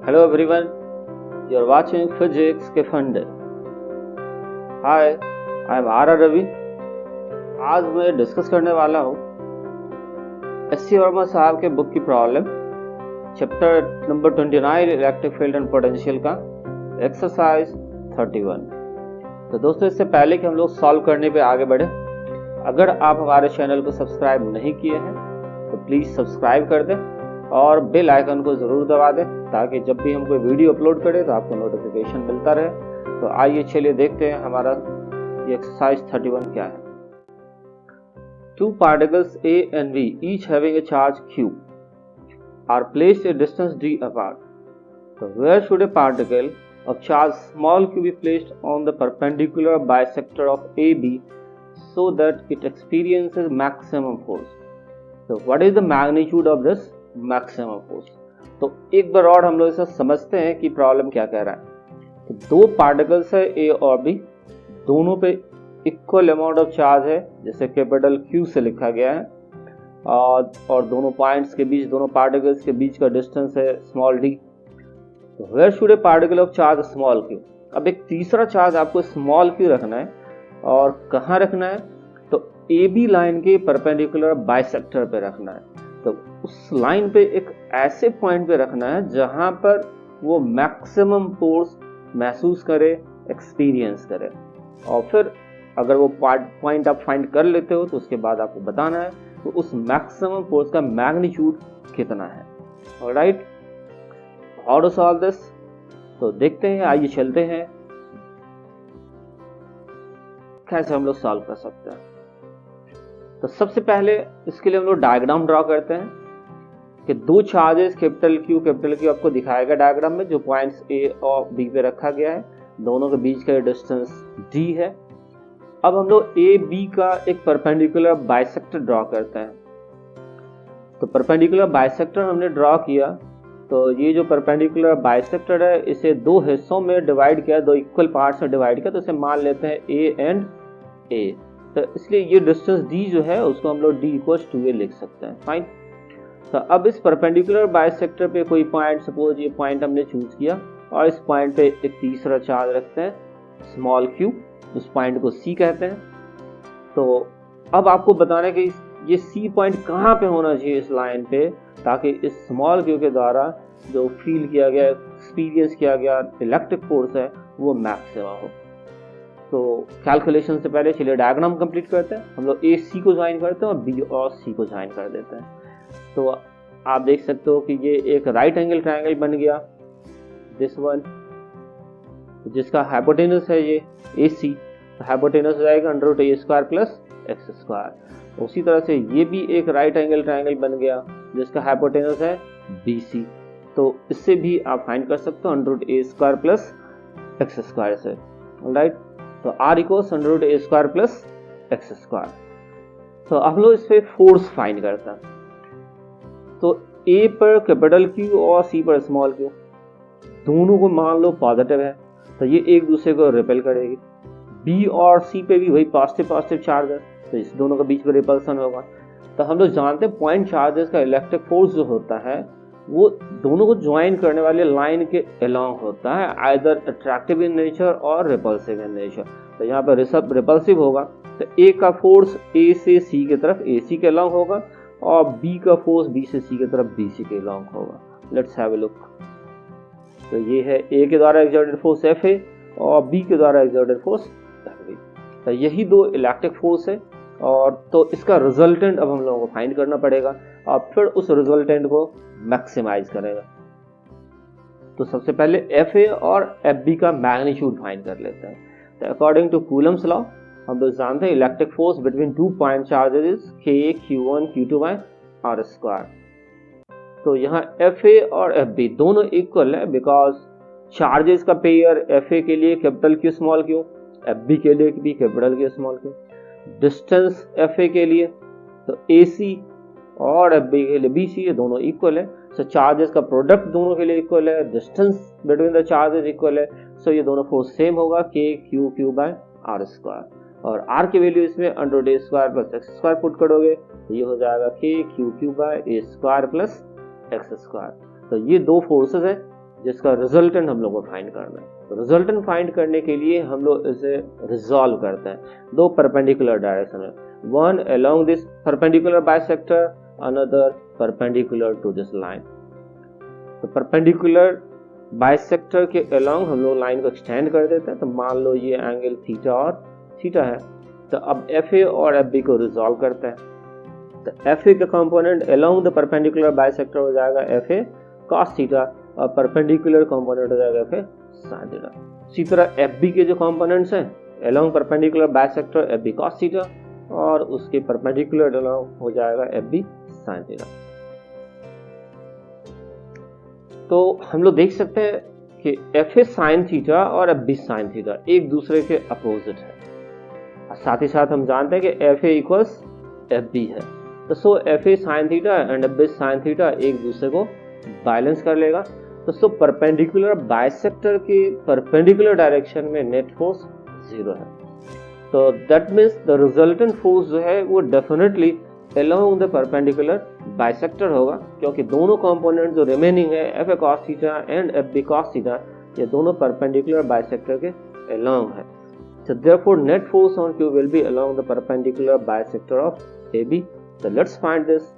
Hello everyone, you're watching Physics के फंडे। हाय, I M R Ravi. आज मैं डिस्कस करने वाला हूँ एस.सी. वर्मा साहब के बुक की problem, chapter number 29 electric field and potential का एक्सरसाइज 31। तो दोस्तों, इससे पहले कि हम लोग सॉल्व करने पे आगे बढ़े, अगर आप हमारे चैनल को सब्सक्राइब नहीं किए हैं तो प्लीज़ सब्सक्राइब कर दें और बेल आइकन को ज़रूर दबा दें ताकि जब भी हम कोई वीडियो अपलोड करें तो आपको नोटिफिकेशन मिलता रहे। तो आइए चलिए देखते हैं हमारा ये एक्सरसाइज 31 क्या है। Two particles A and B, each having a charge Q, are placed a distance d apart. So where should a particle of charge small q be placed on the perpendicular bisector of AB so that it experiences maximum force? So what is the magnitude of this maximum force? तो एक बार और हम लोग इसे समझते हैं कि problem क्या कह रहा है। तो दो पार्टिकल्स है ए और बी, दोनों पे इक्वल अमाउंट ऑफ चार्ज है, जैसे कैपिटल Q से लिखा गया है, और दोनों पॉइंट्स के बीच, दोनों पार्टिकल्स के बीच का डिस्टेंस है स्मॉल d। तो where should a particle of charge small q? अब एक तीसरा चार्ज आपको स्मॉल q रखना है, और कहाँ रखना है? तो ए बी लाइन के परपेंडिकुलर बाइसेक्टर पे रखना है। तो उस लाइन पे एक ऐसे पॉइंट पे रखना है जहां पर वो मैक्सिमम फोर्स महसूस करे, एक्सपीरियंस करे। और फिर अगर वो पॉइंट आप फाइंड कर लेते हो तो उसके बाद आपको बताना है तो उस मैक्सिमम फोर्स का मैग्नीट्यूड कितना है। Alright, how to solve this? तो देखते हैं, आइए चलते हैं कैसे हम लोग सॉल्व कर सकते हैं। तो सबसे पहले इसके लिए हम लोग डायग्राम ड्रॉ करते हैं कि दो चार्जेस कैपिटल क्यू आपको दिखाएगा डायग्राम में, जो पॉइंट्स ए और बी पे रखा गया है, दोनों के बीच का डिस्टेंस डी है। अब हम लोग ए बी का एक परपेंडिकुलर बाइसेक्टर ड्रॉ करते हैं। तो परपेंडिकुलर बाइसेक्टर हमने ड्रॉ किया, तो ये जो परपेंडिकुलर बाइसेक्टर है इसे दो हिस्सों में डिवाइड किया, दो इक्वल पार्ट्स में डिवाइड किया, तो इसे मान लेते हैं ए एंड ए। तो इसलिए ये डिस्टेंस d जो है उसको हम लोग d इक्वल्स टू ए लिख सकते हैं। फाइन। तो अब इस परपेंडिकुलर बाइसेक्टर पे कोई पॉइंट, सपोज ये पॉइंट हमने चूज किया, और इस पॉइंट पे एक तीसरा चार्ज रखते हैं स्मॉल q, उस पॉइंट को c कहते हैं। तो अब आपको बताना है कि ये c पॉइंट कहाँ पे होना चाहिए इस लाइन पे, ताकि इस स्मॉल q के द्वारा जो फील किया गया, एक्सपीरियंस किया गया इलेक्ट्रिक फोर्स है वो मैक्सिमम हो। तो कैलकुलेशन से पहले चलिए डायग्राम कंप्लीट करते हैं। हम लोग ए सी को ज्वाइन करते हैं और बी और सी को ज्वाइन कर देते हैं। तो आप देख सकते हो कि ये एक राइट एंगल ट्रायंगल बन गया, दिस वन, जिसका हाइपोटेनस है ये ए सी। तो हाइपोटेनस हो जाएगा √a² प्लस x²। उसी तरह से ये भी एक राइट एंगल ट्रायंगल बन गया जिसका हाइपोटेनस है बी सी। तो इससे भी आप फाइंड कर सकते हो √a² प्लस x² से। राइट, तो R equals √a² plus x²। तो हम लोग इस पे फोर्स फाइंड करते हैं। तो A पर कैपिटल Q और C पर स्मॉल q, दोनों को मान लो पॉजिटिव है, तो ये एक दूसरे को रिपेल करेगी। B और C पे भी वही पॉजिटिव चार्ज है, तो इस दोनों के बीच में रिपल्सन होगा। तो हम लोग जानते हैं पॉइंट चार्जेस का इलेक्ट्रिक फोर्स जो होता है वो दोनों को ज्वाइन करने वाले लाइन के अलोंग होता है, आइदर अट्रैक्टिव इन नेचर और रिपल्सिव इन नेचर। तो यहाँ पर रिपल्सिव होगा, तो ए का फोर्स ए से सी की तरफ AC के अलोंग होगा, और बी का फोर्स बी से सी की तरफ BC के अलोंग होगा। Let's have a look. तो ये है ए के द्वारा एक्सर्टेड फोर्स FA और बी के द्वारा एक्सर्टेड फोर्स FB। तो यही दो इलेक्ट्रिक फोर्स है, और तो इसका रिजल्टेंट अब हम लोगों को फाइंड करना पड़ेगा, और फिर उस रिजल्टेंट को मैक्सिमाइज करेगा। तो सबसे पहले FA और FB का मैग्नीट्यूड फाइंड कर लेते हैं। तो अकॉर्डिंग टू कूलम्स लॉ हम लोग जानते हैं electric force between two point charges is K Q1 Q2 R²। तो यहाँ FA और FB दोनों इक्वल है, बिकॉज चार्जेस का पेयर FA के लिए capital Q small q, FB के लिए भी capital Q small q। Distance FA के लिए तो AC और FB के लिए BC, ये दोनों इक्वल है। सो चार्जेस का प्रोडक्ट दोनों के लिए इक्वल है, distance between the charges equal है, सो ये दोनों फोर्स सेम होगा KQ/R²। और R की वैल्यू इसमें √a² प्लस x² पुट करोगे तो ये हो जाएगा KQQ/a² प्लस x²। तो ये दो फोर्सेस हैं जिसका रिजल्टेंट हम लोग को फाइंड करना है। तो रिजल्टेंट फाइंड करने के लिए हम लोग इसे रिजॉल्व करते हैं। दो परपेंडिकुलर डायरेक्शन है, one along this perpendicular bisector, another perpendicular to this line. तो परपेंडिकुलर बाइसेक्टर के अलोंग हम लोग लाइन को एक्सटेंड कर देते हैं। तो मान लो ये एंगल थीटा और थीटा है। तो अब एफ ए और एफ बी को रिजॉल्व करते हैं। तो एफ ए का component along the perpendicular bisector हो जाएगा एफ ए कॉस थीटा और परपेंडिकुलर कंपोनेंट हो जाएगा एफ ए साइन थीटा। इसी तरह एफ बी के जो कंपोनेंट्स हैं along perpendicular bisector F B cos theta और उसके परपेंडिकुलर अलोंग हो जाएगा एफ बी साइन थीटा। तो हम लोग देख सकते हैं कि एफ ए साइन थीटा और एफ बी साइन थीटा एक दूसरे के अपोजिट है। साथ ही साथ हम जानते हैं कि F A equals F B है। तो so F A sine theta and F B sine theta एक दूसरे को बैलेंस कर लेगा। तो सो परपेंडिकुलर बाइसेक्टर के परपेंडिकुलर डायरेक्शन में नेट फोर्स 0 है। तो that means the resultant force जो है वो definitely along the perpendicular bisector होगा, क्योंकि दोनों कंपोनेंट जो रिमेनिंग है F A cos theta and F B cos theta ये दोनों परपेंडिकुलर बाइसेक्टर के अलोंग है। So therefore net force on Q will be along the perpendicular bisector of AB. So let's find this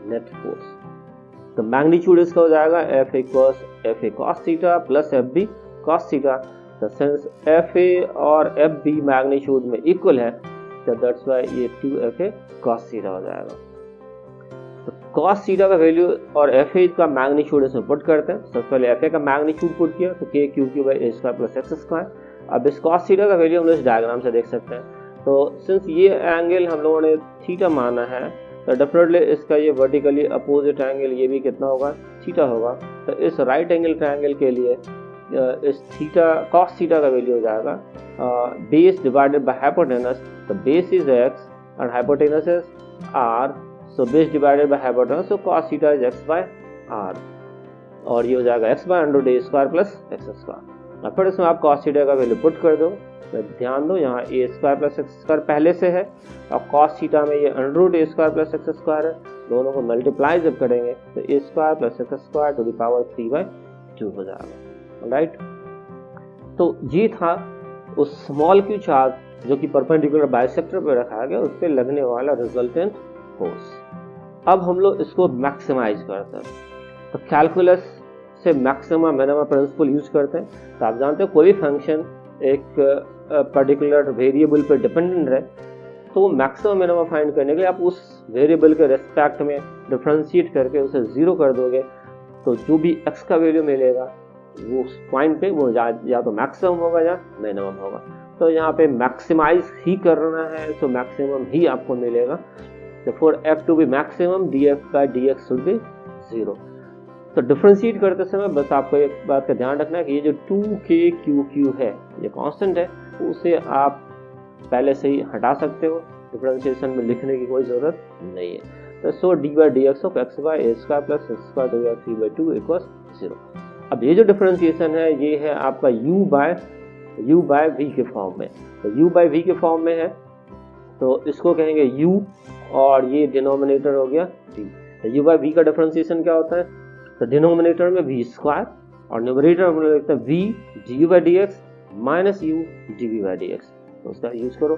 net force. The magnitude इसका हो जाएगा F equals FA cos theta plus FB cos theta. So since FA और FB magnitude में equal है, so that's why ये 2FA cos theta हो जाएगा। तो cos theta का वैल्यू और FA का मैग्नीट्यूड इसमें पुट करते हैं। सबसे पहले FA का मैग्नीट्यूड पुट किया तो k q by a square plus x square। अब इस cos थीटा का वैल्यू हम लोग इस डायग्राम से देख सकते हैं। तो सिंस ये एंगल हम लोगों ने थीटा माना है तो डेफिनेटली इसका ये वर्टिकली अपोजिट एंगल ये भी कितना होगा, थीटा होगा। तो इस राइट एंगल ट्रायंगल के लिए इस थीटा cos थीटा का वैल्यू हो जाएगा बेस डिवाइडेड बाय हाइपोटेनस। तो base is x and hypotenuse is r, so base divided by hypotenuse, so cos theta is x by r और ये हो जाएगा x by √a square plus x square. फिर इसमें आप cos थीटा का value put कर दो। ध्यान दो यहाँ a square plus X square पहले से है और cos थीटा में ये √a square plus X square है। दोनों को मल्टीप्लाई जब करेंगे तो a square plus X square to the power 3/2 हो जाएगा। राइट, तो ये था उस स्मॉल क्यू चार्ज जो कि परपेंडिकुलर बाइसेक्टर पे रखा गया उस पर लगने वाला रिजल्टेंट फोर्स। अब हम लोग इसको मैक्सिमाइज करते हैं। तो कैलकुलस से मैक्सिमम मिनिमम प्रिंसिपल यूज करते हैं। तो आप जानते हो कोई फंक्शन एक पर्टिकुलर वेरिएबल पर डिपेंडेंट है तो मैक्सिमम मिनिमम फाइंड करने के लिए आप उस वेरिएबल के रेस्पेक्ट में डिफरेंशिएट करके उसे 0 कर दोगे तो जो भी x का वैल्यू मिलेगा वो उस पॉइंट पे वो या तो मैक्सिमम होगा या मिनिमम होगा। तो यहाँ पे मैक्सिमाइज ही करना है तो मैक्सिमम ही आपको मिलेगा। तो for f to be maximum df by dx should be 0। तो डिफरेंशिएट करते समय बस आपको एक बात का ध्यान रखना है कि ये जो 2kqq है ये कांस्टेंट है, उसे आप पहले से ही हटा सकते हो, डिफरेंशिएशन में लिखने की कोई ज़रूरत नहीं है। तो so D by D X of X by A square plus X square divide 3/2 equals 0। अब ये जो डिफरेंशिएशन है ये है आपका u बाय v के फॉर्म में। तो u बाय v के फॉर्म में है तो इसको कहेंगे u और ये डिनोमिनेटर हो गया v। तो u बाय v का डिफरेंशिएशन क्या होता है, तो डिनोमिनेटर में v स्क्वायर और न्यूमरेटर में लिखते हैं v D by D x minus u D by D x. तो उसका यूज करो।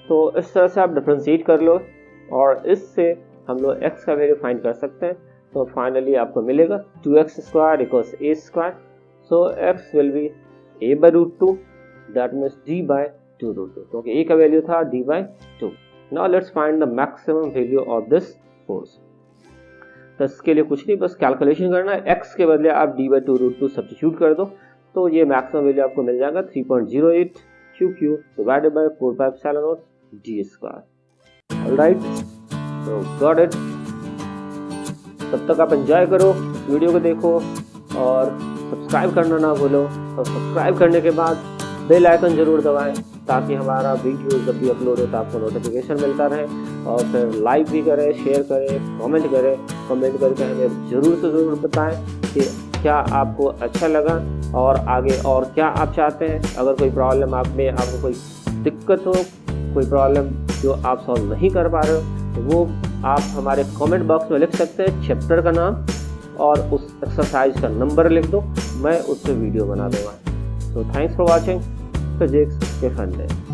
तो इस तरह से आप डिफरेंशिएट कर लो और इससे हम लोग x का वैल्यू फाइंड कर सकते हैं। तो फाइनली आपको मिलेगा 2x square equals a square. So x will be a by √2 that means d by 2√2 क्योंकि a का वैल्यू था d by 2। Now let's find the maximum value of this force। तो इसके लिए कुछ नहीं, बस कैलकुलेशन करना है। x के बदले आप d बाई 2√2 सब्स्टिट्यूट कर दो तो ये मैक्सिमम वैल्यू आपको मिल जाएगा 3.08 QQ divided by 4πε0 d square. Alright, तो गॉट इट। तब तक आप एंजॉय करो, वीडियो को देखो और सब्सक्राइब करना ना भूलो। और सब्सक्राइब करने के बाद बेल आइकन जरूर दबाएं ताकि हमारा वीडियो जब भी अपलोड हो तो आपको नोटिफिकेशन मिलता रहे। और फिर लाइक भी करें, शेयर करें, कमेंट करें। कमेंट करके हमें ज़रूर से ज़रूर बताएं कि क्या आपको अच्छा लगा और आगे और क्या आप चाहते हैं। अगर कोई प्रॉब्लम आपको कोई दिक्कत हो, कोई प्रॉब्लम जो आप सॉल्व नहीं कर पा रहे हो तो वो आप हमारे कमेंट बॉक्स में लिख सकते हैं चैप्टर का नाम और उस एक्सरसाइज का नंबर लिख दो, मैं उस पर वीडियो बना दूंगा। तो थैंक्स फॉर वॉचिंग फिजिक्स के फन डे।